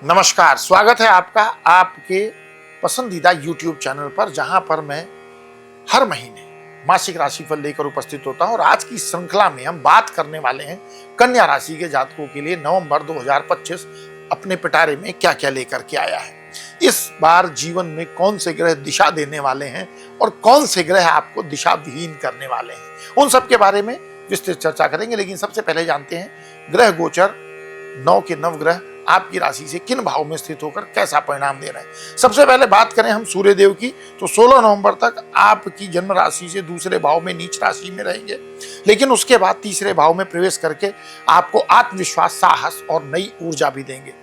नमस्कार, स्वागत है आपका आपके पसंदीदा YouTube चैनल पर, जहां पर मैं हर महीने मासिक राशिफल लेकर उपस्थित होता हूं। और आज की श्रृंखला में हम बात करने वाले हैं कन्या राशि के जातकों के लिए नवंबर 2025 अपने पिटारे में क्या क्या लेकर के आया है। इस बार जीवन में कौन से ग्रह दिशा देने वाले हैं और कौन से ग्रह आपको दिशा विहीन करने वाले हैं, उन सब के बारे में विस्तृत चर्चा करेंगे। लेकिन सबसे पहले जानते हैं ग्रह गोचर 9 के नवग्रह आपकी राशि से किन भाव में स्थित होकर कैसा परिणाम दे रहे हैं। सबसे पहले बात करें हम सूर्य देव की, तो 16 नवंबर तक आपकी जन्म राशि से दूसरे भाव में नीच राशि में रहेंगे, लेकिन उसके बाद तीसरे भाव में प्रवेश करके आपको आत्मविश्वास, साहस और नई ऊर्जा भी देंगे।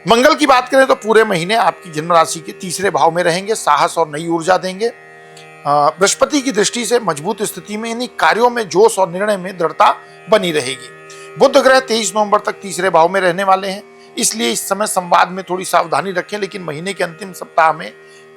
मंगल की बात करें तो पूरे महीने आपकी जन्म राशि के तीसरे भाव में रहेंगे, साहस और नई ऊर्जा देंगे। बृहस्पति की दृष्टि से मजबूत स्थिति में, इन्हीं कार्यों में जोश और निर्णय में दृढ़ता बनी रहेगी। बुध ग्रह 23 नवंबर तक तीसरे भाव में रहने वाले हैं, इसलिए इस समय संवाद में थोड़ी सावधानी रखें, लेकिन महीने के अंतिम सप्ताह में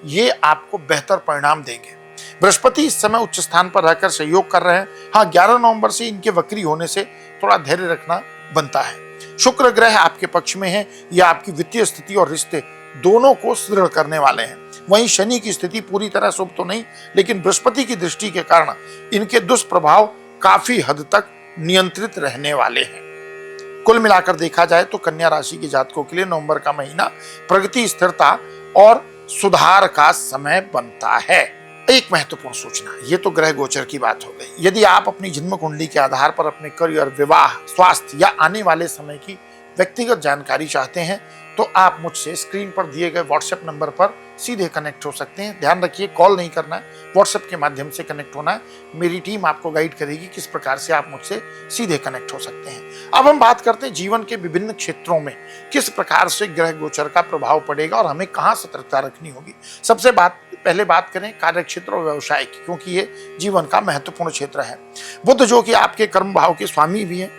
ये आपको बेहतर परिणाम देंगे। बृहस्पति इस समय उच्च स्थान पर रहकर सहयोग कर रहे हैं। हाँ, 11 नवंबर से इनके वक्री होने से थोड़ा धैर्य रखना बनता है। शुक्र ग्रह आपके पक्ष में है, यह आपकी वित्तीय स्थिति और रिश्ते दोनों को सुदृढ़ करने वाले हैं। वहीं शनि की स्थिति पूरी तरह शुभ तो नहीं, लेकिन बृहस्पति की दृष्टि के कारण इनके दुष्प्रभाव काफी हद तक नियंत्रित रहने वाले हैं। कुल मिलाकर देखा जाए तो कन्या राशि के जातकों के लिए नवंबर का महीना प्रगति, स्थिरता और सुधार का समय बनता है। एक महत्वपूर्ण सूचना, ये तो ग्रह गोचर की बात हो गई। यदि आप अपनी जन्म कुंडली के आधार पर अपने करियर, विवाह, स्वास्थ्य या आने वाले समय की व्यक्तिगत जानकारी चाहते हैं तो आप मुझसे स्क्रीन पर दिए गए व्हाट्सएप नंबर पर सीधे कनेक्ट हो सकते हैं। ध्यान रखिए, कॉल नहीं करना है, व्हाट्सएप के माध्यम से कनेक्ट होना है। मेरी टीम आपको गाइड करेगी किस प्रकार से आप मुझसे सीधे कनेक्ट हो सकते हैं। अब हम बात करते हैं जीवन के विभिन्न क्षेत्रों में किस प्रकार से ग्रह गोचर का प्रभाव पड़ेगा और हमें कहाँ सतर्कता रखनी होगी। सबसे पहले बात करें कार्य क्षेत्र और व्यवसाय की, क्योंकि ये जीवन का महत्वपूर्ण क्षेत्र है। बुध जो कि आपके कर्म भाव के स्वामी भी हैं,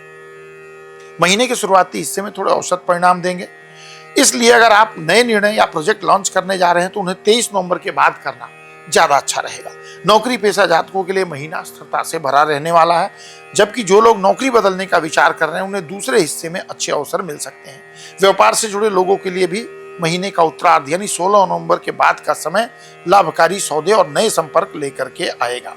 महीने के शुरुआती हिस्से में थोड़े औसत परिणाम देंगे। इसलिए अगर आप नए निर्णय या प्रोजेक्ट लॉन्च करने जा रहे हैं तो उन्हें 23 नवंबर के बाद करना ज्यादा अच्छा रहेगा। नौकरी पेशा जातकों के लिए महीना स्थिरता से भरा रहने वाला है, जबकि जो लोग नौकरी बदलने का विचार कर रहे हैं उन्हें दूसरे हिस्से में अच्छे अवसर मिल सकते हैं। व्यापार से जुड़े लोगों के लिए भी महीने का उत्तरार्ध यानी 16 नवंबर के बाद का समय लाभकारी सौदे और नए संपर्क लेकर के आएगा।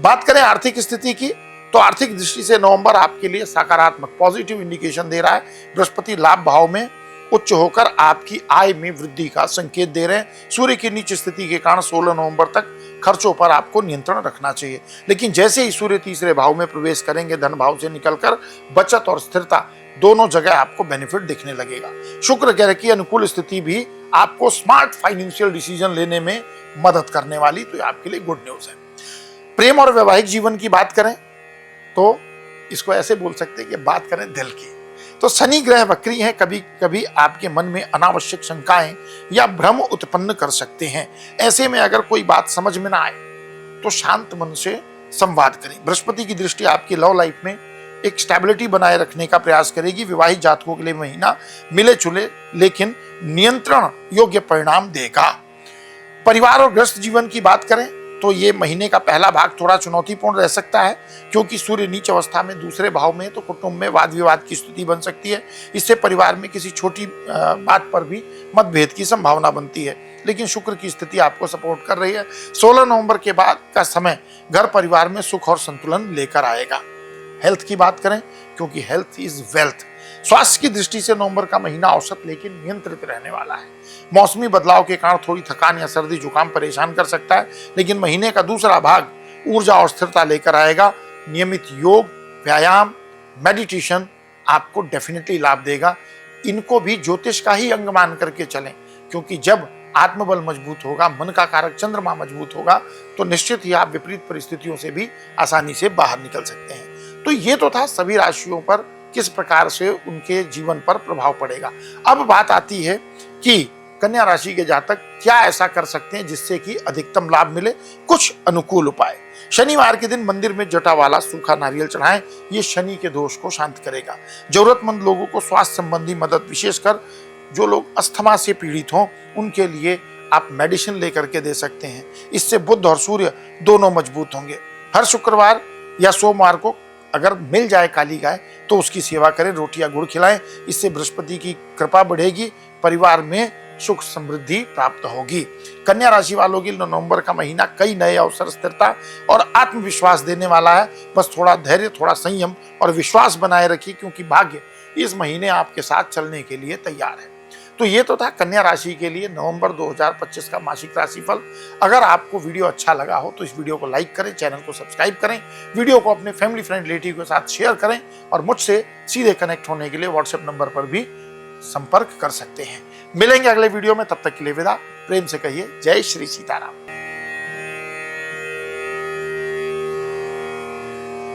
बात करें आर्थिक स्थिति की, तो आर्थिक दृष्टि से नवंबर आपके लिए सकारात्मक पॉजिटिव इंडिकेशन दे रहा है। बृहस्पति लाभ भाव में उच्च होकर आपकी आय में वृद्धि का संकेत दे रहे हैं। सूर्य की नीच स्थिति के कारण 16 नवंबर तक खर्चों पर आपको नियंत्रण रखना चाहिए, लेकिन जैसे ही सूर्य तीसरे भाव में प्रवेश करेंगे, धन भाव से निकलकर बचत और स्थिरता दोनों जगह आपको बेनिफिट दिखने लगेगा। शुक्र ग्रह की अनुकूल स्थिति भी आपको स्मार्ट फाइनेंशियल डिसीजन लेने में मदद करने वाली, तो आपके लिए गुड न्यूज है। प्रेम और वैवाहिक जीवन की बात करें तो इसको ऐसे बोल सकते हैं कि बात करें दिल की, तो शनि ग्रह वक्री हैं, कभी कभी आपके मन में अनावश्यक शंकाएं या भ्रम उत्पन्न कर सकते हैं। ऐसे में अगर कोई बात समझ में ना आए तो शांत मन से संवाद करें। बृहस्पति की दृष्टि आपकी लव लाइफ में एक स्टेबिलिटी बनाए रखने का प्रयास करेगी। विवाहित जातकों के लिए महीना मिले जुले लेकिन नियंत्रण योग्य परिणाम देगा। परिवार और गृहस्थ जीवन की बात करें तो ये महीने का पहला भाग थोड़ा चुनौतीपूर्ण रह सकता है, क्योंकि सूर्य नीच अवस्था में दूसरे भाव में, तो कुटुंब में वाद विवाद की स्थिति बन सकती है। इससे परिवार में किसी छोटी बात पर भी मतभेद की संभावना बनती है, लेकिन शुक्र की स्थिति आपको सपोर्ट कर रही है। 16 नवंबर के बाद का समय घर परिवार में सुख और संतुलन लेकर आएगा। हेल्थ की बात करें, क्योंकि हेल्थ इज वेल्थ। स्वास्थ्य की दृष्टि से नवंबर का महीना औसत लेकिन नियंत्रित रहने वाला है। मौसमी बदलाव के कारण थोड़ी थकान या सर्दी जुकाम परेशान कर सकता है, लेकिन महीने का दूसरा भाग ऊर्जा और स्थिरता लेकर आएगा। नियमित योग, व्यायाम, मेडिटेशन आपको डेफिनेटली लाभ देगा। इनको भी ज्योतिष का ही अंग मान करके चलें, क्योंकि जब आत्मबल मजबूत होगा, मन का कारक चंद्रमा मजबूत होगा, तो निश्चित ही आप विपरीत परिस्थितियों से भी आसानी से बाहर निकल सकते हैं। तो ये तो था सभी राशियों पर किस प्रकार से उनके जीवन पर प्रभाव पड़ेगा। अब बात आती है कि कन्या राशि के जातक क्या ऐसा कर सकते हैं जिससे कि अधिकतम लाभ मिले। कुछ अनुकूल उपाय, शनिवार के दिन मंदिर में जटा वाला सूखा नारियल चढ़ाएं, ये शनि के दोष को शांत करेगा। जरूरतमंद लोगों को स्वास्थ्य संबंधी मदद, विशेषकर जो लोग अस्थमा से पीड़ित हों उनके लिए आप मेडिसिन लेकर के दे सकते हैं। इससे बुध और सूर्य दोनों मजबूत होंगे। हर शुक्रवार या सोमवार को अगर मिल जाए काली गाय तो उसकी सेवा करें, रोटियां गुड़ खिलाएं। इससे बृहस्पति की कृपा बढ़ेगी, परिवार में सुख समृद्धि प्राप्त होगी। कन्या राशि वालों के लिए नवंबर का महीना कई नए अवसर, स्थिरता और आत्मविश्वास देने वाला है। बस थोड़ा धैर्य, थोड़ा संयम और विश्वास बनाए रखिए, क्योंकि भाग्य इस महीने आपके साथ चलने के लिए तैयार है। तो ये तो था कन्या राशि के लिए नवंबर 2025 का मासिक राशिफल। अगर आपको वीडियो अच्छा लगा हो तो इस वीडियो को लाइक करें, चैनल को सब्सक्राइब करें, वीडियो को अपने फैमिली फ्रेंड रिलेटिव के साथ शेयर करें और मुझसे सीधे कनेक्ट होने के लिए व्हाट्सएप नंबर पर भी संपर्क कर सकते हैं। मिलेंगे अगले वीडियो में, तब तक के लिए विदा। प्रेम से कहिए जय श्री सीताराम।